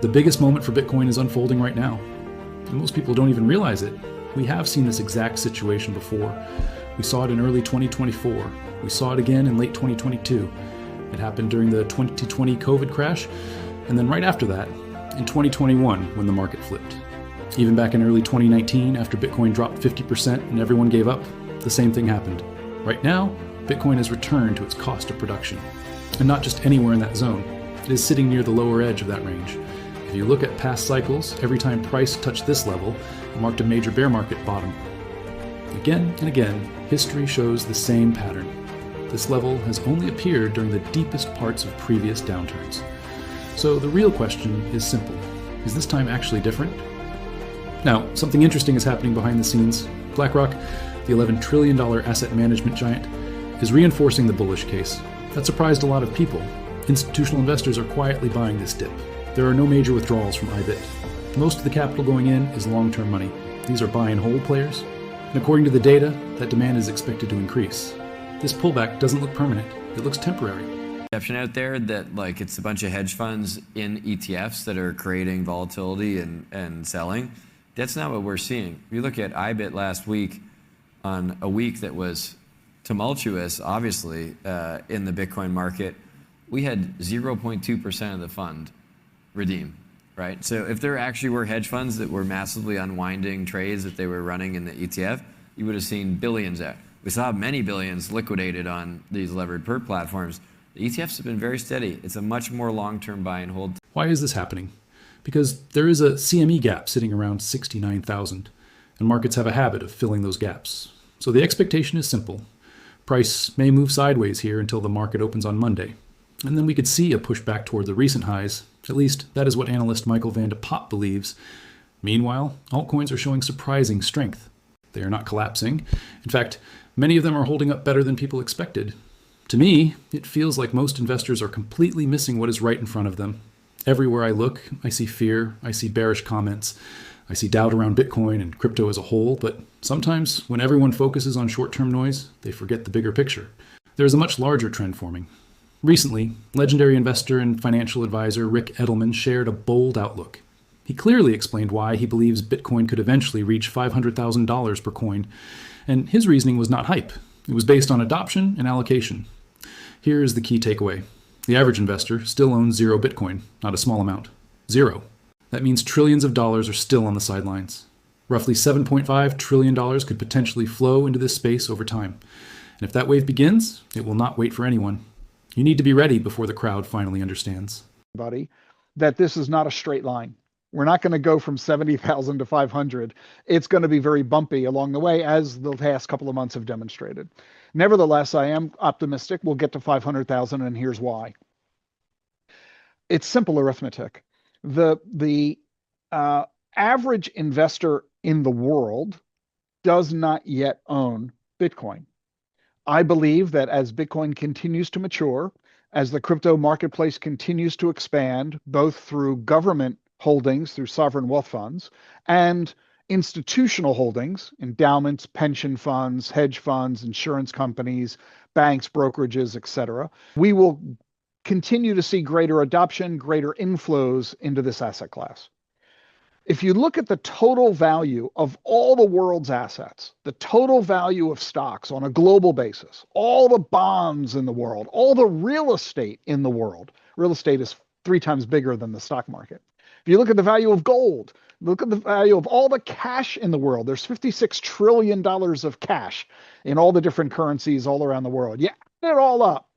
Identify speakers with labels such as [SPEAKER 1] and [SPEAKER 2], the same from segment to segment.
[SPEAKER 1] The biggest moment for Bitcoin is unfolding right now. And most people don't even realize it. We have seen this exact situation before. We saw it in early 2024. We saw it again in late 2022. It happened during the 2020 COVID crash, and then right after that, in 2021, when the market flipped. Even back in early 2019, after Bitcoin dropped 50% and everyone gave up, the same thing happened. Right now, Bitcoin has returned to its cost of production. And not just anywhere in that zone. It is sitting near the lower edge of that range. If you look at past cycles, every time price touched this level, it marked a major bear market bottom. Again and again, history shows the same pattern. This level has only appeared during the deepest parts of previous downturns. So the real question is simple. Is this time actually different? Now, something interesting is happening behind the scenes. BlackRock, the $11 trillion asset management giant, is reinforcing the bullish case. That surprised a lot of people. Institutional investors are quietly buying this dip. There are no major withdrawals from IBIT. Most of the capital going in is long-term money. These are buy and hold players. And according to the data, that demand is expected to increase. This pullback doesn't look permanent. It looks temporary.
[SPEAKER 2] Perception out there that it's a bunch of hedge funds in ETFs that are creating volatility and selling. That's not what we're seeing. If you look at IBIT last week, on a week that was tumultuous, obviously, in the Bitcoin market, we had 0.2% of the fund redeem, right? So if there actually were hedge funds that were massively unwinding trades that they were running in the ETF, you would have seen billions out. We saw many billions liquidated on these levered perp platforms. The ETFs have been very steady. It's a much more long-term buy and hold.
[SPEAKER 1] Why is this happening? Because there is a CME gap sitting around 69,000, and markets have a habit of filling those gaps. So the expectation is simple. Price may move sideways here until the market opens on Monday, and then we could see a pushback toward the recent highs. At least that is what analyst Michael Van de Poppe believes. Meanwhile, altcoins are showing surprising strength. They are not collapsing. In fact, many of them are holding up better than people expected. To me, it feels like most investors are completely missing what is right in front of them. Everywhere I look, I see fear, I see bearish comments, I see doubt around Bitcoin and crypto as a whole, but sometimes when everyone focuses on short-term noise, they forget the bigger picture. There is a much larger trend forming. Recently, legendary investor and financial advisor Rick Edelman shared a bold outlook. He clearly explained why he believes Bitcoin could eventually reach $500,000 per coin, and his reasoning was not hype. It was based on adoption and allocation. Here is the key takeaway. The average investor still owns 0 Bitcoin, not a small amount. 0. That means trillions of dollars are still on the sidelines. Roughly $7.5 trillion could potentially flow into this space over time. And if that wave begins, it will not wait for anyone. You need to be ready before the crowd finally understands.
[SPEAKER 3] Buddy, that this is not a straight line. We're not going to go from 70,000 to 500. It's going to be very bumpy along the way, as the past couple of months have demonstrated. Nevertheless, I am optimistic we'll get to 500,000, and here's why. It's simple arithmetic. The average investor in the world does not yet own Bitcoin. I believe that as Bitcoin continues to mature, as the crypto marketplace continues to expand, both through government holdings, through sovereign wealth funds, and institutional holdings, endowments, pension funds, hedge funds, insurance companies, banks, brokerages, etc., we will continue to see greater adoption, greater inflows into this asset class. If you look at the total value of all the world's assets, the total value of stocks on a global basis, all the bonds in the world, all the real estate in the world, real estate is 3 times bigger than the stock market. If you look at the value of gold, look at the value of all the cash in the world. There's $56 trillion of cash in all the different currencies all around the world. You add it all up,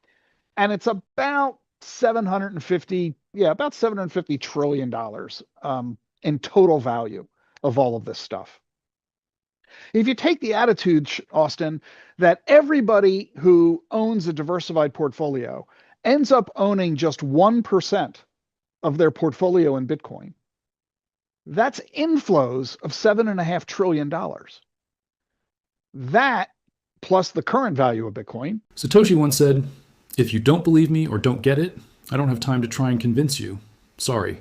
[SPEAKER 3] and it's about $750 trillion in total value of all of this stuff. If you take the attitude, Austin, that everybody who owns a diversified portfolio ends up owning just 1% of their portfolio in Bitcoin, that's inflows of $7.5 trillion. That, plus the current value of Bitcoin.
[SPEAKER 1] Satoshi once said, "If you don't believe me or don't get it, I don't have time to try and convince you. Sorry."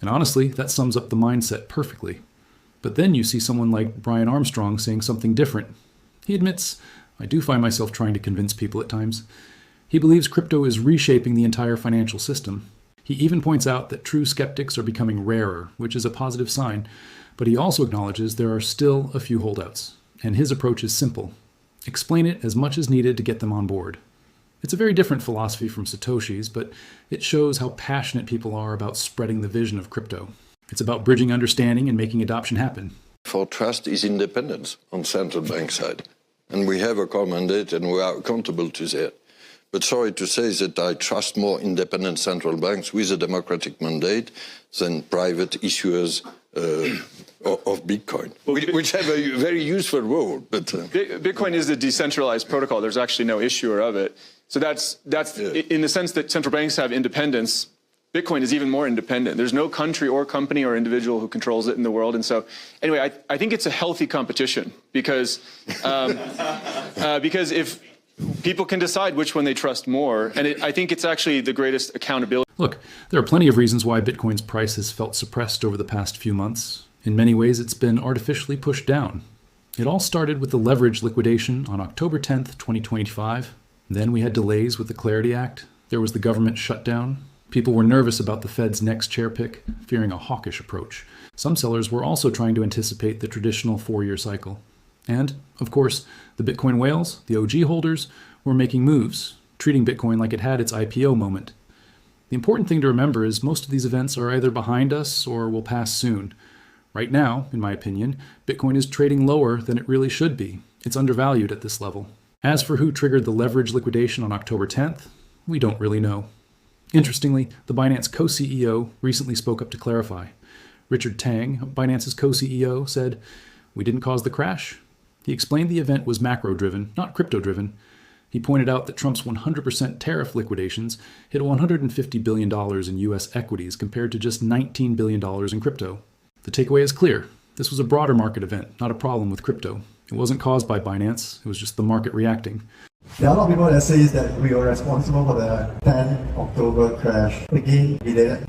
[SPEAKER 1] And honestly, that sums up the mindset perfectly. But then you see someone like Brian Armstrong saying something different. He admits, "I do find myself trying to convince people at times." He believes crypto is reshaping the entire financial system. He even points out that true skeptics are becoming rarer, which is a positive sign, but he also acknowledges there are still a few holdouts. And his approach is simple. Explain it as much as needed to get them on board. It's a very different philosophy from Satoshi's, but it shows how passionate people are about spreading the vision of crypto. It's about bridging understanding and making adoption happen.
[SPEAKER 4] For trust is independence on central bank side. And we have a core mandate and we are accountable to that. But sorry to say that I trust more independent central banks with a democratic mandate than private issuers of Bitcoin, which have a very useful role. But
[SPEAKER 5] Bitcoin is a decentralized protocol. There's actually no issuer of it. So that's in the sense that central banks have independence. Bitcoin is even more independent. There's no country or company or individual who controls it in the world. And so anyway, I think it's a healthy competition because if people can decide which one they trust more, and I think it's actually the greatest accountability.
[SPEAKER 1] Look, there are plenty of reasons why Bitcoin's price has felt suppressed over the past few months. In many ways, it's been artificially pushed down. It all started with the leverage liquidation on October 10th, 2025. Then we had delays with the Clarity Act. There was the government shutdown. People were nervous about the Fed's next chair pick, fearing a hawkish approach. Some sellers were also trying to anticipate the traditional 4-year cycle. And, of course, the Bitcoin whales, the OG holders, were making moves, treating Bitcoin like it had its IPO moment. The important thing to remember is most of these events are either behind us or will pass soon. Right now, in my opinion, Bitcoin is trading lower than it really should be. It's undervalued at this level. As for who triggered the leverage liquidation on October 10th, we don't really know. Interestingly, the Binance co-CEO recently spoke up to clarify. Richard Tang, Binance's co-CEO, said, "We didn't cause the crash." He explained the event was macro-driven, not crypto-driven. He pointed out that Trump's 100% tariff liquidations hit $150 billion in U.S. equities compared to just $19 billion in crypto. The takeaway is clear. This was a broader market event, not a problem with crypto. It wasn't caused by Binance. It was just the market reacting.
[SPEAKER 6] There are a lot of people that say that we were responsible for the 10 October crash. Again,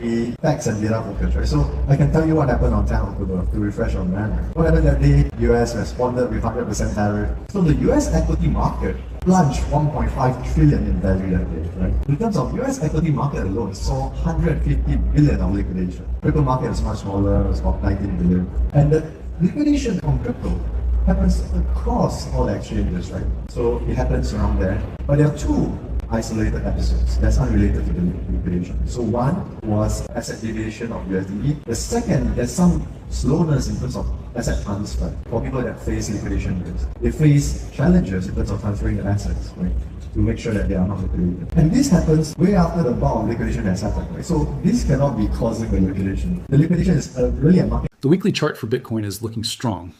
[SPEAKER 6] we facts and data focus, right? So I can tell you what happened on 10 October to refresh our memory. What happened that day? US responded with 100% tariff. So the US equity market plunged 1.5 trillion in value that day, right? In terms of US equity market alone, saw 150 billion of liquidation. Crypto market is much smaller, it's about 19 billion. And the liquidation from crypto happens across all exchanges, right? So it happens around there. But there are two isolated episodes that's unrelated to the liquidation. So one was asset deviation of USDT. The second, there's some slowness in terms of asset transfer for people that face liquidation risk. They face challenges in terms of transferring the assets, right? To make sure that they are not liquidated. And this happens way after the bulk of liquidation has happened, right? So this cannot be causing the liquidation. The liquidation is really a market.
[SPEAKER 1] The weekly chart for Bitcoin is looking strong.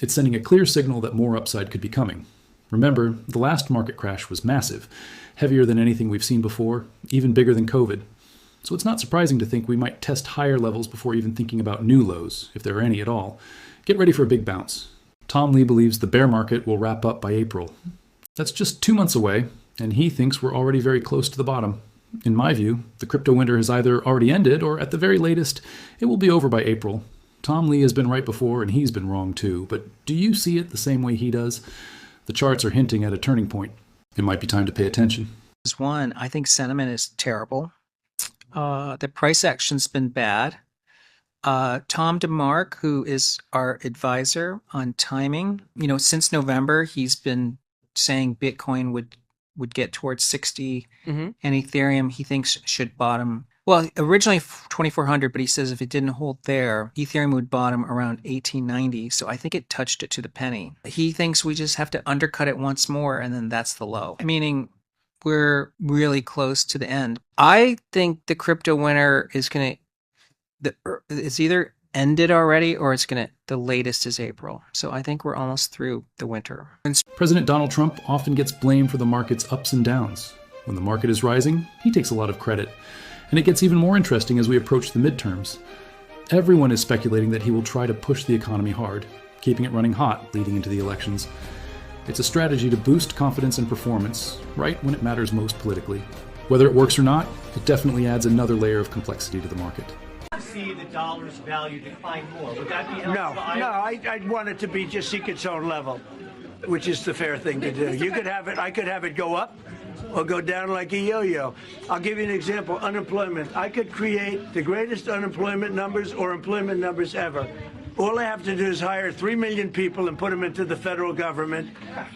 [SPEAKER 1] It's sending a clear signal that more upside could be coming. Remember, the last market crash was massive, heavier than anything we've seen before, even bigger than COVID. So it's not surprising to think we might test higher levels before even thinking about new lows, if there are any at all. Get ready for a big bounce. Tom Lee believes the bear market will wrap up by April. That's just 2 months away, and he thinks we're already very close to the bottom. In my view, the crypto winter has either already ended, or at the very latest, it will be over by April. Tom Lee has been right before, and he's been wrong too. But do you see it the same way he does? The charts are hinting at a turning point. It might be time to pay attention.
[SPEAKER 7] One, I think sentiment is terrible. The price action's been bad. Tom DeMark, who is our advisor on timing, since November, he's been saying Bitcoin would get towards 60, and Ethereum he thinks should bottom. Well, originally 2,400, but he says if it didn't hold there, Ethereum would bottom around 1890. So I think it touched it to the penny. He thinks we just have to undercut it once more, and then that's the low. Meaning we're really close to the end. I think the crypto winter is it's either ended already or the latest is April. So I think we're almost through the winter.
[SPEAKER 1] President Donald Trump often gets blamed for the market's ups and downs. When the market is rising, he takes a lot of credit. And it gets even more interesting as we approach the midterms. Everyone is speculating that he will try to push the economy hard, keeping it running hot leading into the elections. It's a strategy to boost confidence and performance, right when it matters most politically. Whether it works or not, it definitely adds another layer of complexity to the market.
[SPEAKER 8] See the dollar's value decline more. Would that be helpful?
[SPEAKER 9] No, I'd want it to seek its own level, which is the fair thing to do. You could have it, I could have it go up, or go down like a yo-yo. I'll give you an example. Unemployment. I could create the greatest unemployment numbers or employment numbers ever. All I have to do is hire 3 million people and put them into the federal government,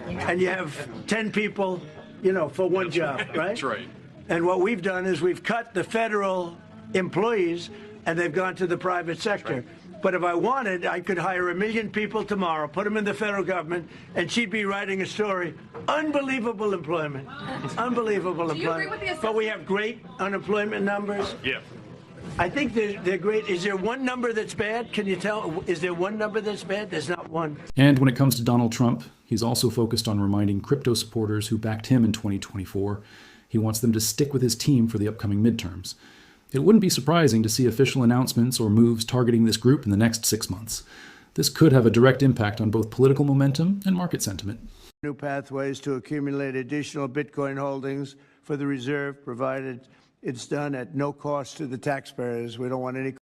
[SPEAKER 9] and you have 10 people, you know, for one job, right?
[SPEAKER 5] That's right.
[SPEAKER 9] And what we've done is we've cut the federal employees, and they've gone to the private sector. But if I wanted, I could hire 1 million people tomorrow, put them in the federal government, and she'd be writing a story. Unbelievable employment. Unbelievable employment. But we have great unemployment numbers.
[SPEAKER 5] Yeah.
[SPEAKER 9] I think they're great. Is there one number that's bad? Can you tell? Is there one number that's bad? There's not one.
[SPEAKER 1] And when it comes to Donald Trump, he's also focused on reminding crypto supporters who backed him in 2024 he wants them to stick with his team for the upcoming midterms. It wouldn't be surprising to see official announcements or moves targeting this group in the next 6 months. This could have a direct impact on both political momentum and market sentiment.
[SPEAKER 9] New pathways to accumulate additional Bitcoin holdings for the reserve, provided it's done at no cost to the taxpayers. We don't want any